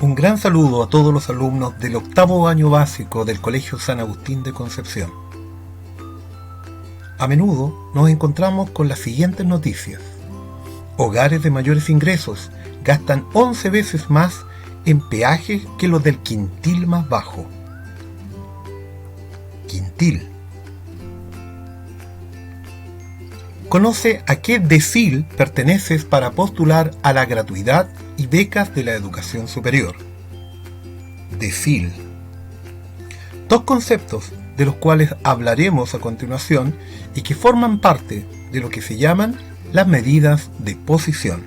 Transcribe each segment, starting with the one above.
Un gran saludo a todos los alumnos del octavo año básico del Colegio San Agustín de Concepción. A menudo nos encontramos con las siguientes noticias. Hogares de mayores ingresos gastan 11 veces más en peajes que los del quintil más bajo. Quintil. Conoce a qué decil perteneces para postular a la gratuidad y becas de la educación superior. Decil. Dos conceptos de los cuales hablaremos a continuación y que forman parte de lo que se llaman las medidas de posición.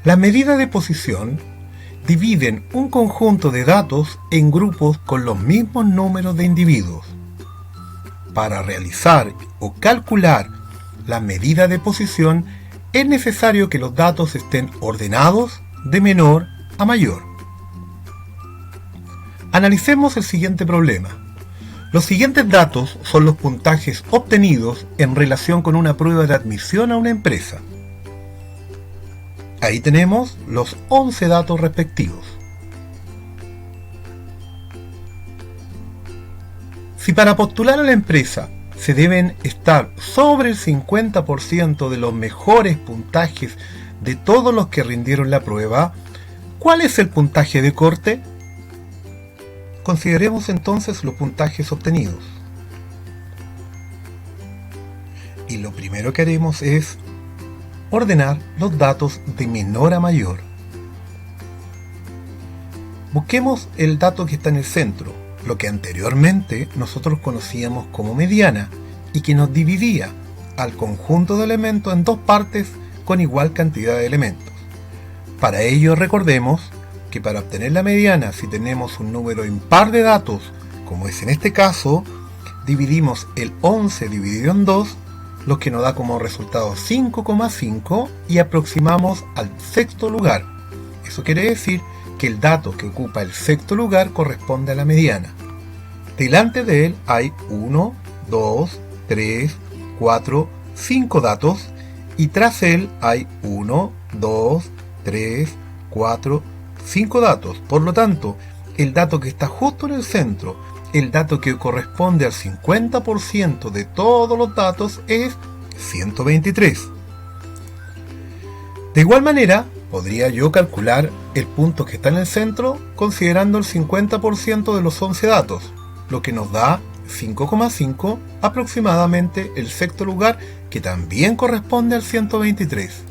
Las medidas de posición dividen un conjunto de datos en grupos con los mismos números de individuos. Para realizar o calcular la medida de posición es necesario que los datos estén ordenados de menor a mayor. Analicemos el siguiente problema. Los siguientes datos son los puntajes obtenidos en relación con una prueba de admisión a una empresa. Ahí tenemos los 11 datos respectivos. Si para postular a la empresa se deben estar sobre el 50% de los mejores puntajes de todos los que rindieron la prueba, ¿cuál es el puntaje de corte? Consideremos entonces los puntajes obtenidos. Y lo primero que haremos es ordenar los datos de menor a mayor. Busquemos el dato que está en el centro, lo que anteriormente nosotros conocíamos como mediana y que nos dividía al conjunto de elementos en dos partes con igual cantidad de elementos. Para ello recordemos que para obtener la mediana, si tenemos un número impar de datos, como es en este caso, dividimos el 11 dividido en 2, lo que nos da como resultado 5,5 y aproximamos al sexto lugar. Eso quiere decir que el dato que ocupa el sexto lugar corresponde a la mediana. Delante de él hay 1, 2, 3, 4, 5 datos y tras él hay 1, 2, 3, 4, 5 datos. Por lo tanto, el dato que está justo en el centro, el dato que corresponde al 50% de todos los datos es 123. De igual manera, podría yo calcular el punto que está en el centro considerando el 50% de los 11 datos, lo que nos da 5,5, aproximadamente el sexto lugar, que también corresponde al 123.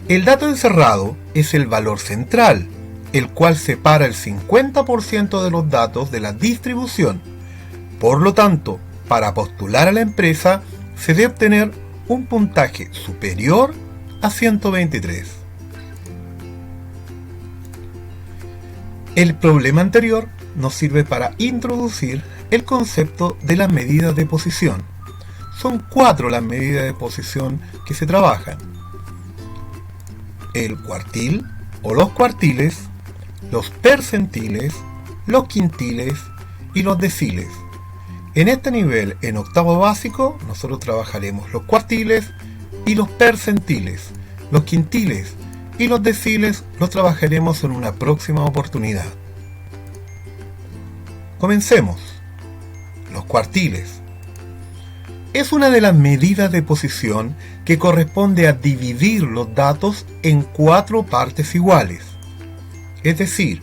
El dato encerrado es el valor central, el cual separa el 50% de los datos de la distribución. Por lo tanto, para postular a la empresa, se debe obtener un puntaje superior a 123. El problema anterior nos sirve para introducir el concepto de las medidas de posición. Son 4 las medidas de posición que se trabajan: el cuartil o los cuartiles, los percentiles, los quintiles y los deciles. En este nivel, en octavo básico, nosotros trabajaremos los cuartiles y los percentiles. Los quintiles y los deciles los trabajaremos en una próxima oportunidad. Comencemos. Los cuartiles. Es una de las medidas de posición que corresponde a dividir los datos en 4 partes iguales. Es decir,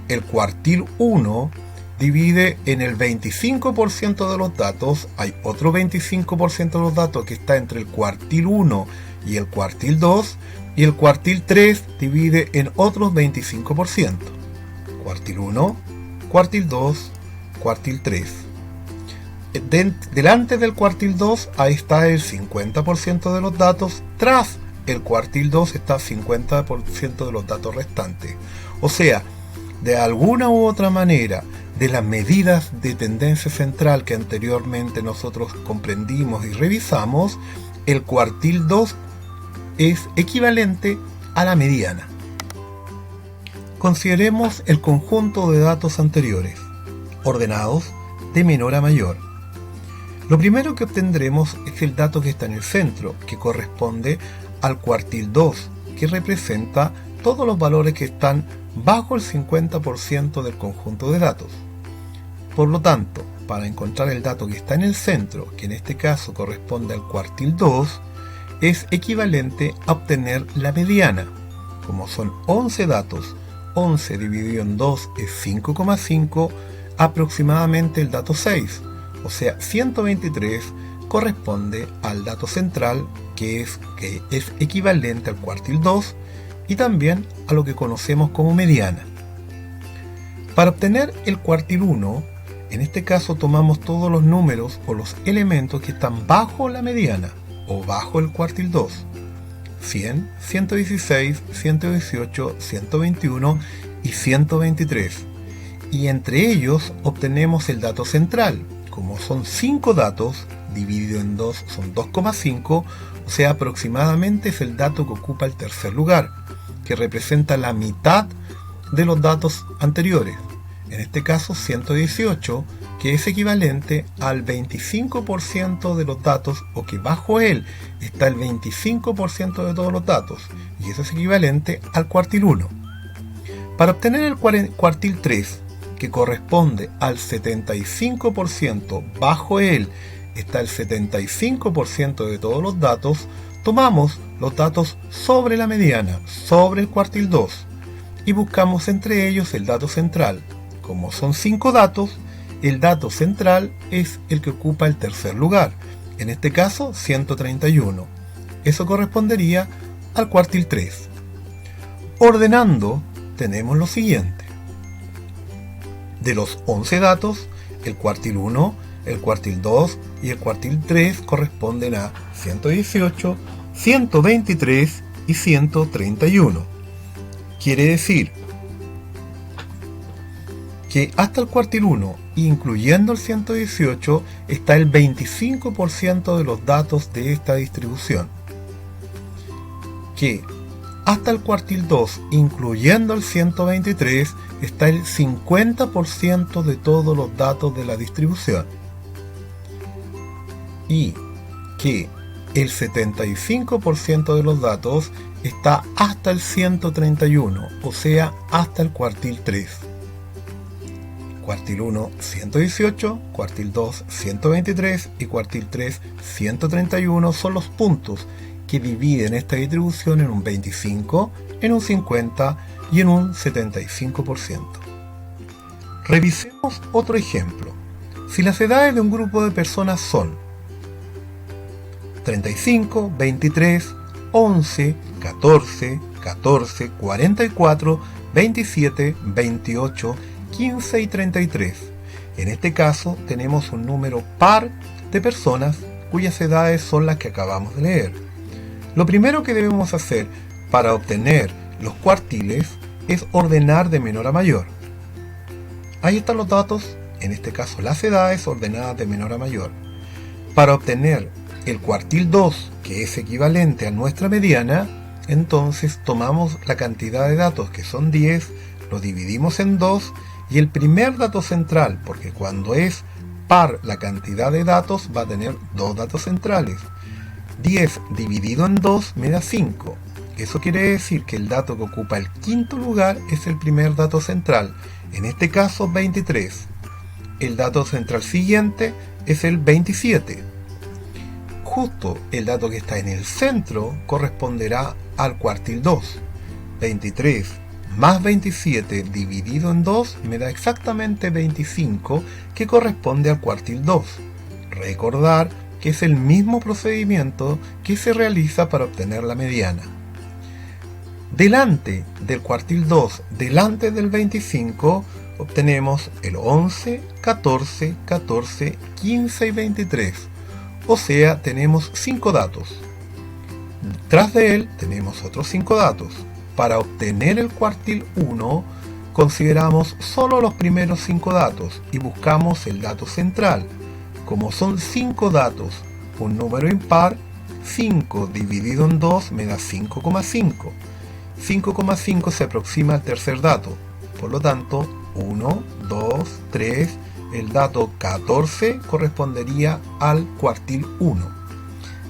el cuartil 1 divide en el 25% de los datos, hay otro 25% de los datos que está entre el cuartil 1 y el cuartil 2, y el cuartil 3 divide en otros 25%. Cuartil 1, cuartil 2, cuartil 3. Delante del cuartil 2, ahí está el 50% de los datos, tras el cuartil 2 está el 50% de los datos restantes. O sea, de alguna u otra manera, de las medidas de tendencia central que anteriormente nosotros comprendimos y revisamos, el cuartil 2 es equivalente a la mediana. Consideremos el conjunto de datos anteriores, ordenados de menor a mayor. Lo primero que obtendremos es el dato que está en el centro, que corresponde al cuartil 2, que representa todos los valores que están bajo el 50% del conjunto de datos. Por lo tanto, para encontrar el dato que está en el centro, que en este caso corresponde al cuartil 2, es equivalente a obtener la mediana. Como son 11 datos, 11 dividido en 2 es 5,5, aproximadamente el dato 6, o sea 123 corresponde al dato central, que es equivalente al cuartil 2 y también a lo que conocemos como mediana. Para obtener el cuartil 1, en este caso tomamos todos los números o los elementos que están bajo la mediana o bajo el cuartil 2. 100, 116, 118, 121 y 123. Y entre ellos obtenemos el dato central. Como son 5 datos, dividido en 2 son 2,5, o sea aproximadamente es el dato que ocupa el tercer lugar, que representa la mitad de los datos anteriores. En este caso 118, que es equivalente al 25% de los datos, o que bajo él está el 25% de todos los datos, y eso es equivalente al cuartil 1. Para obtener el cuartil 3, que corresponde al 75%, bajo él está el 75% de todos los datos, tomamos los datos sobre la mediana, sobre el cuartil 2, y buscamos entre ellos el dato central. Como son 5 datos, el dato central es el que ocupa el tercer lugar, en este caso 131. Eso correspondería al cuartil 3. Ordenando, tenemos lo siguiente. De los 11 datos, el cuartil 1, el cuartil 2 y el cuartil 3 corresponden a 118, 123 y 131. Quiere decir que hasta el cuartil 1, incluyendo el 118, está el 25% de los datos de esta distribución. Que hasta el cuartil 2, incluyendo el 123, está el 50% de todos los datos de la distribución. Y que el 75% de los datos está hasta el 131, o sea, hasta el cuartil 3. Cuartil 1, 118, cuartil 2, 123 y cuartil 3, 131 son los puntos que dividen esta distribución en un 25, en un 50 y en un 75%. Revisemos otro ejemplo. Si las edades de un grupo de personas son 35, 23, 11, 14, 14, 44, 27, 28, 15 y 33. En este caso tenemos un número par de personas cuyas edades son las que acabamos de leer. Lo primero que debemos hacer para obtener los cuartiles es ordenar de menor a mayor. Ahí están los datos, en este caso las edades ordenadas de menor a mayor. Para obtener el cuartil 2, que es equivalente a nuestra mediana, entonces tomamos la cantidad de datos, que son 10, lo dividimos en 2, y el primer dato central, porque cuando es par la cantidad de datos va a tener dos datos centrales. 10 dividido en 2 me da 5. Eso quiere decir que el dato que ocupa el quinto lugar es el primer dato central, en este caso 23. El dato central siguiente es el 27. Justo el dato que está en el centro corresponderá al cuartil 2. 23 más 27 dividido en 2 me da exactamente 25, que corresponde al cuartil 2. Recordar que es el mismo procedimiento que se realiza para obtener la mediana. Delante del cuartil 2, delante del 25, obtenemos el 11, 14, 14, 15 y 23. O sea, tenemos 5 datos. Tras de él tenemos otros 5 datos. Para obtener el cuartil 1, consideramos solo los primeros 5 datos y buscamos el dato central. Como son 5 datos, un número impar, 5 dividido en 2 me da 5,5. 5,5 se aproxima al tercer dato. Por lo tanto, 1, 2, 3, el dato 14 correspondería al cuartil 1.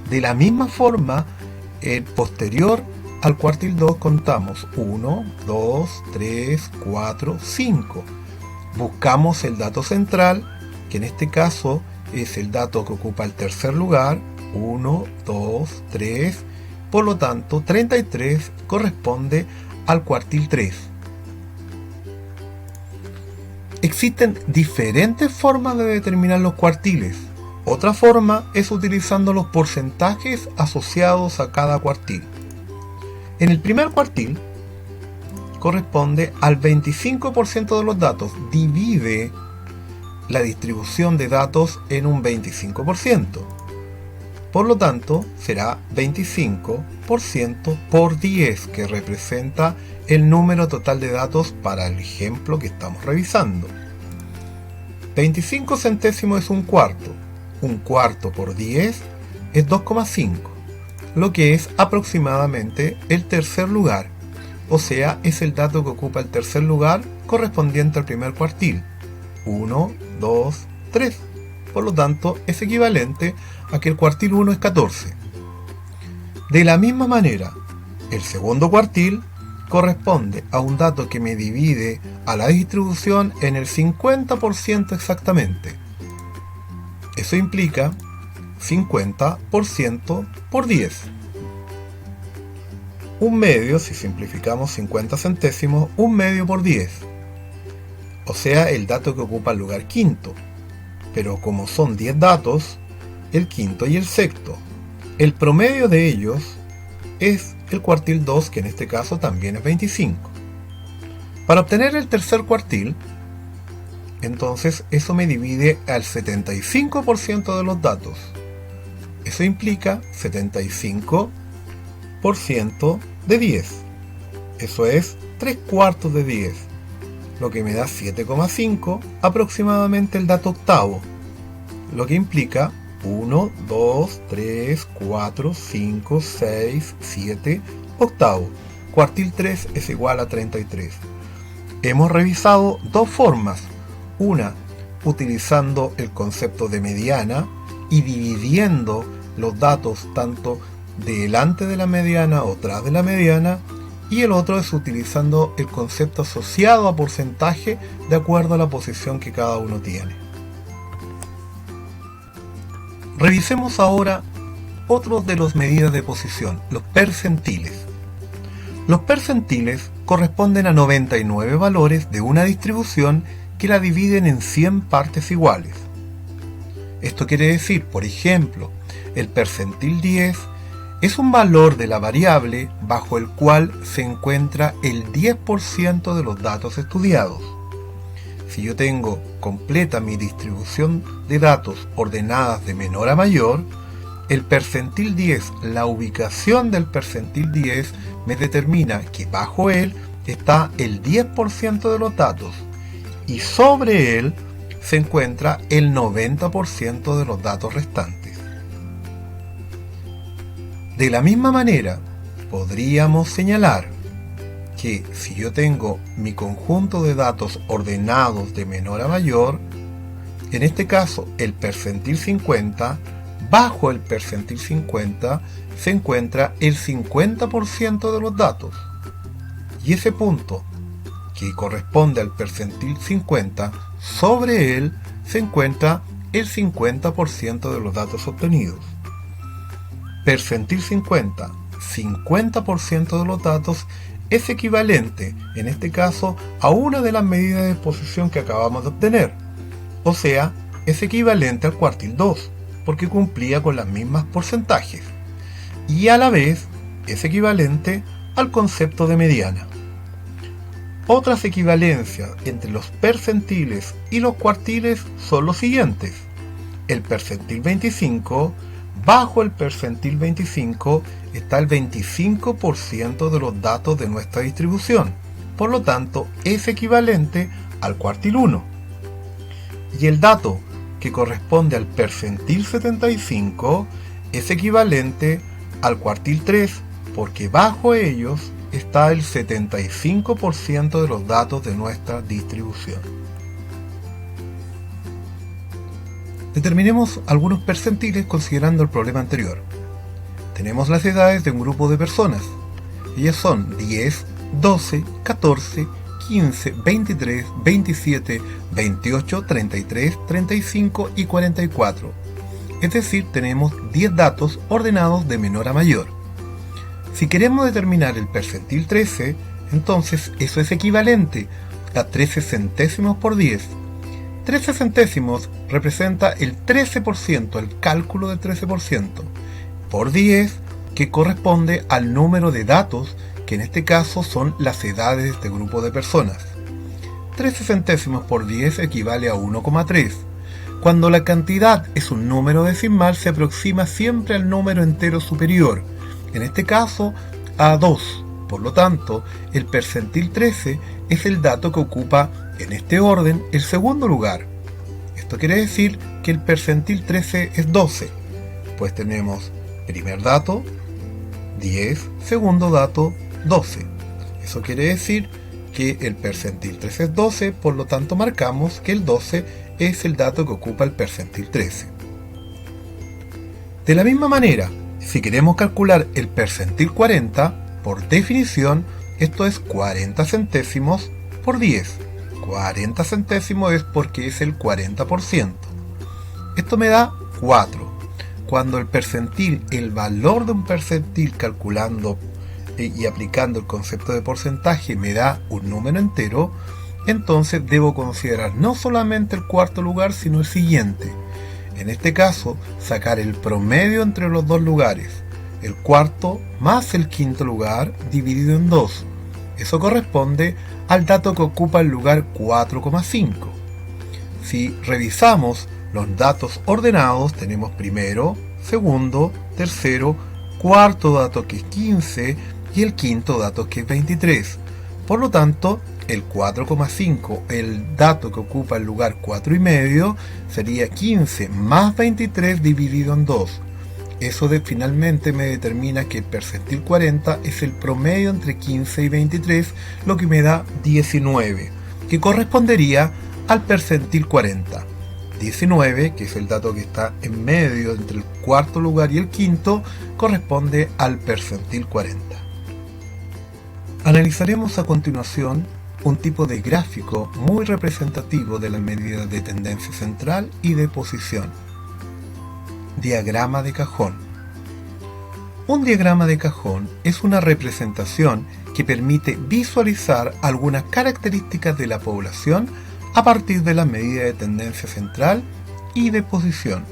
De la misma forma, el posterior al cuartil 2 contamos 1, 2, 3, 4, 5. Buscamos el dato central, que en este caso es el dato que ocupa el tercer lugar, 1, 2, 3. Por lo tanto, 33 corresponde al cuartil 3. Existen diferentes formas de determinar los cuartiles. Otra forma es utilizando los porcentajes asociados a cada cuartil. En el primer cuartil corresponde al 25% de los datos. Divide la distribución de datos en un 25%. Por lo tanto, será 25% por 10, que representa el número total de datos para el ejemplo que estamos revisando. 25 centésimos es un cuarto. Un cuarto por 10 es 2,5, lo que es aproximadamente el tercer lugar. O sea, es el dato que ocupa el tercer lugar correspondiente al primer cuartil. 1, 2, 3. Por lo tanto, es equivalente a que el cuartil 1 es 14. De la misma manera, el segundo cuartil corresponde a un dato que me divide a la distribución en el 50% exactamente. Eso implica 50% por 10. Un medio, si simplificamos 50 centésimos, un medio por 10. O sea, el dato que ocupa el lugar quinto. Pero como son 10 datos, el quinto y el sexto, el promedio de ellos es el cuartil 2, que en este caso también es 25. Para obtener el tercer cuartil, entonces eso me divide al 75% de los datos. Eso implica 75% de 10. Eso es 3 cuartos de 10, lo que me da 7,5, aproximadamente el dato octavo, lo que implica 1, 2, 3, 4, 5, 6, 7, octavo. Cuartil 3 es igual a 33. Hemos revisado dos formas. Una, utilizando el concepto de mediana y dividiendo los datos tanto delante de la mediana o tras de la mediana, y el otro es utilizando el concepto asociado a porcentaje de acuerdo a la posición que cada uno tiene. Revisemos ahora otros de las medidas de posición, los percentiles. Los percentiles corresponden a 99 valores de una distribución que la dividen en 100 partes iguales. Esto quiere decir, por ejemplo, el percentil 10 es un valor de la variable bajo el cual se encuentra el 10% de los datos estudiados. Si yo tengo completa mi distribución de datos ordenadas de menor a mayor, el percentil 10, la ubicación del percentil 10 me determina que bajo él está el 10% de los datos y sobre él se encuentra el 90% de los datos restantes. De la misma manera, podríamos señalar que si yo tengo mi conjunto de datos ordenados de menor a mayor, en este caso el percentil 50, bajo el percentil 50 se encuentra el 50% de los datos. Y ese punto, que corresponde al percentil 50, sobre él se encuentra el 50% de los datos obtenidos. Percentil 50, 50% de los datos es equivalente, en este caso, a una de las medidas de posición que acabamos de obtener. O sea, es equivalente al cuartil 2, porque cumplía con las mismas porcentajes. Y a la vez, es equivalente al concepto de mediana. Otras equivalencias entre los percentiles y los cuartiles son los siguientes. El percentil 25, bajo el percentil 25 está el 25% de los datos de nuestra distribución. Por lo tanto, es equivalente al cuartil 1. Y el dato que corresponde al percentil 75 es equivalente al cuartil 3, porque bajo ellos está el 75% de los datos de nuestra distribución. Determinemos algunos percentiles considerando el problema anterior. Tenemos las edades de un grupo de personas. Ellas son 10, 12, 14, 15, 23, 27, 28, 33, 35 y 44. Es decir, tenemos 10 datos ordenados de menor a mayor. Si queremos determinar el percentil 13, entonces eso es equivalente a 13 centésimos por 10. 13 centésimos representa el 13%, el cálculo del 13%, por 10, que corresponde al número de datos, que en este caso son las edades de este grupo de personas. 13 centésimos por 10 equivale a 1,3. Cuando la cantidad es un número decimal, se aproxima siempre al número entero superior, en este caso a 2. Por lo tanto, el percentil 13 es el dato que ocupa, en este orden, el segundo lugar. Esto quiere decir que el percentil 13 es 12, pues tenemos primer dato, 10, segundo dato, 12. Eso quiere decir que el percentil 13 es 12, por lo tanto marcamos que el 12 es el dato que ocupa el percentil 13. De la misma manera, si queremos calcular el percentil 40, por definición, esto es 40 centésimos por 10. 40 centésimos es porque es el 40%. Esto me da 4. Cuando el percentil, el valor de un percentil calculando y aplicando el concepto de porcentaje me da un número entero, entonces debo considerar no solamente el cuarto lugar, sino el siguiente. En este caso, sacar el promedio entre los dos lugares, el cuarto más el quinto lugar dividido en 2. Eso corresponde al dato que ocupa el lugar 4,5. Si revisamos los datos ordenados, tenemos primero, segundo, tercero, cuarto dato que es 15 y el quinto dato que es 23. Por lo tanto, el 4,5, el dato que ocupa el lugar 4,5, sería 15 más 23 dividido en 2. Eso finalmente me determina que el percentil 40 es el promedio entre 15 y 23, lo que me da 19, que correspondería al percentil 40. 19, que es el dato que está en medio entre el cuarto lugar y el quinto, corresponde al percentil 40. Analizaremos a continuación un tipo de gráfico muy representativo de las medidas de tendencia central y de posición. Diagrama de cajón. Un diagrama de cajón es una representación que permite visualizar algunas características de la población a partir de las medidas de tendencia central y de posición.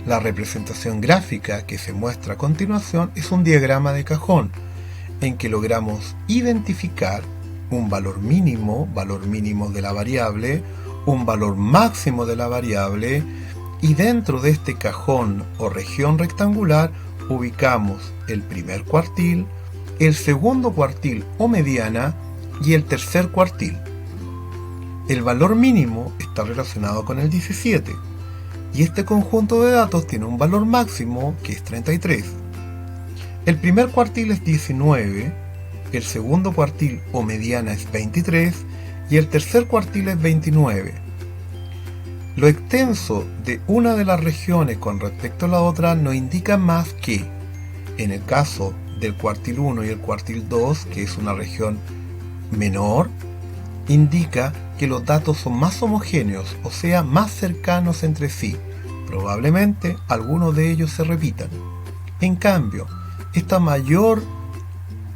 La representación gráfica que se muestra a continuación es un diagrama de cajón, en que logramos identificar un valor mínimo de la variable, un valor máximo de la variable, y dentro de este cajón o región rectangular ubicamos el primer cuartil, el segundo cuartil o mediana y el tercer cuartil. El valor mínimo está relacionado con el 17 y este conjunto de datos tiene un valor máximo que es 33. El primer cuartil es 19, el segundo cuartil o mediana es 23 y el tercer cuartil es 29. Lo extenso de una de las regiones con respecto a la otra nos indica más que, en el caso del cuartil 1 y el cuartil 2, que es una región menor, indica que los datos son más homogéneos, o sea, más cercanos entre sí. Probablemente algunos de ellos se repitan. En cambio, esta mayor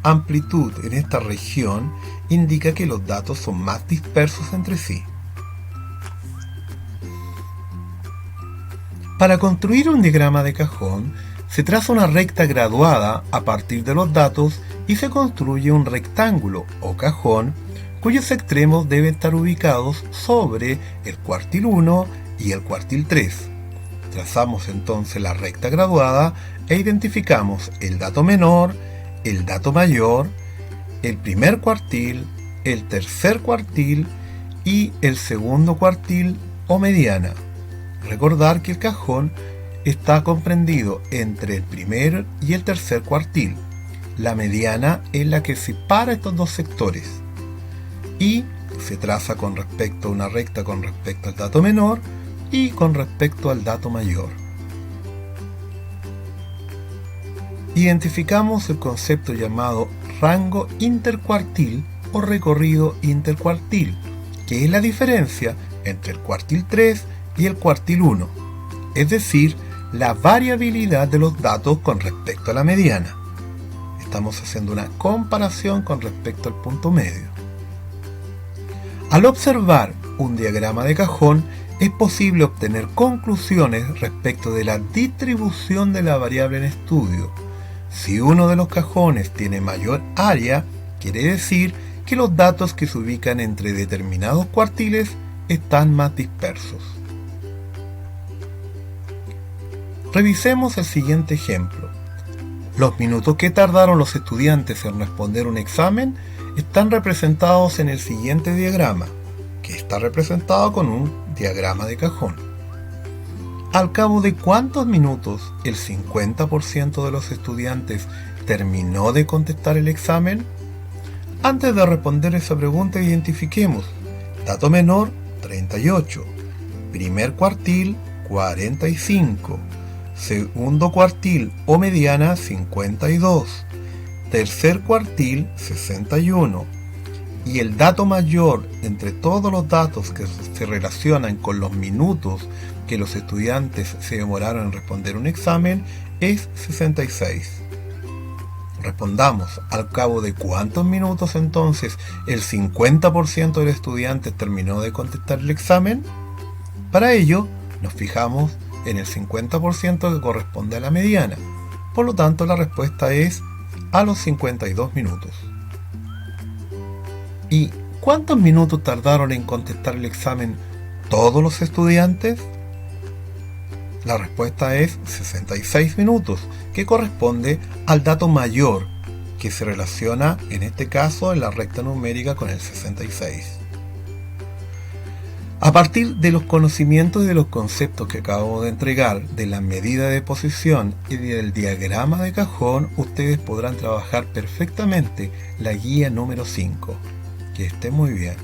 amplitud en esta región indica que los datos son más dispersos entre sí. Para construir un diagrama de cajón, se traza una recta graduada a partir de los datos y se construye un rectángulo o cajón cuyos extremos deben estar ubicados sobre el cuartil 1 y el cuartil 3. Trazamos entonces la recta graduada e identificamos el dato menor, el dato mayor, el primer cuartil, el tercer cuartil y el segundo cuartil o mediana. Recordar que el cajón está comprendido entre el primer y el tercer cuartil. La mediana es la que separa estos dos sectores y se traza con respecto a una recta con respecto al dato menor y con respecto al dato mayor. identificamos el concepto llamado rango intercuartil o recorrido intercuartil, que es la diferencia entre el cuartil 3 y el cuartil 1, es decir, la variabilidad de los datos con respecto a la mediana. Estamos haciendo una comparación con respecto al punto medio. Al observar un diagrama de cajón, es posible obtener conclusiones respecto de la distribución de la variable en estudio. Si uno de los cajones tiene mayor área, quiere decir que los datos que se ubican entre determinados cuartiles están más dispersos. Revisemos el siguiente ejemplo. Los minutos que tardaron los estudiantes en responder un examen están representados en el siguiente diagrama, que está representado con un diagrama de cajón. Al cabo de cuántos minutos el 50% de los estudiantes terminó de contestar el examen. Antes de responder esa pregunta, identifiquemos: dato menor 38, primer cuartil 45, segundo cuartil o mediana 52, tercer cuartil 61, y el dato mayor entre todos los datos que se relacionan con los minutos que los estudiantes se demoraron en responder un examen es 66. Respondamos: al cabo de cuántos minutos entonces el 50% de los estudiantes terminó de contestar el examen. Para ello nos fijamos en el 50% que corresponde a la mediana. Por lo tanto, la respuesta es a los 52 minutos. ¿Y cuántos minutos tardaron en contestar el examen todos los estudiantes? La respuesta es 66 minutos, que corresponde al dato mayor, que se relaciona en este caso en la recta numérica con el 66. A partir de los conocimientos y de los conceptos que acabo de entregar, de la medida de posición y del diagrama de cajón, ustedes podrán trabajar perfectamente la guía número 5. Que esté muy bien.